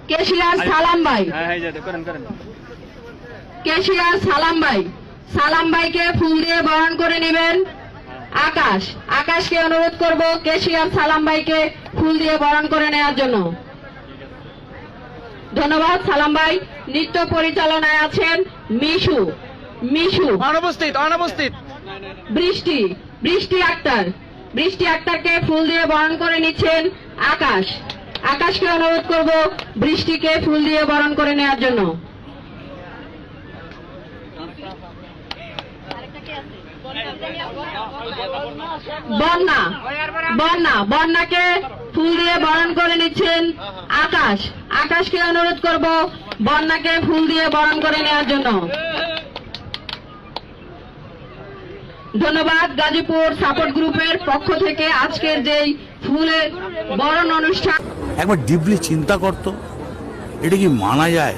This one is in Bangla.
কেশিয়ার সালাম ভাই, কেশিয়ার সালাম ভাই, সালাম ভাইকে ফুল দিয়ে বরণ করে নেবেন আকাশ। আকাশকে অনুরোধ করব কেশিয়ার সালাম ভাইকে ফুল দিয়ে বরণ করে নেওয়ার জন্য। ধন্যবাদ সালাম ভাই। নৃত্য পরিচালনায় আছেন মিশু, মিশু অনুপস্থিত, অনুপস্থিত। বৃষ্টি, বৃষ্টি আক্তার, বৃষ্টি আক্তারকে ফুল দিয়ে বরণ করে নিচ্ছেন আকাশ। আকাশকে অনুরোধ করব বৃষ্টিকে ফুল দিয়ে বরণ করে নেওয়ার জন্য। বন্যা, বন্যা, বন্যাকে ফুল দিয়ে বরণ করে নিচ্ছেন আকাশ। আকাশকে অনুরোধ করব বন্যাকে ফুল দিয়ে বরণ করে নেওয়ার জন্য। ধন্যবাদ গাজীপুর সাপোর্ট গ্রুপের পক্ষ থেকে আজকের যেই ফুলের বরণ অনুষ্ঠান। একবার ডিপলি চিন্তা করতো, এটা কি মানা যায়?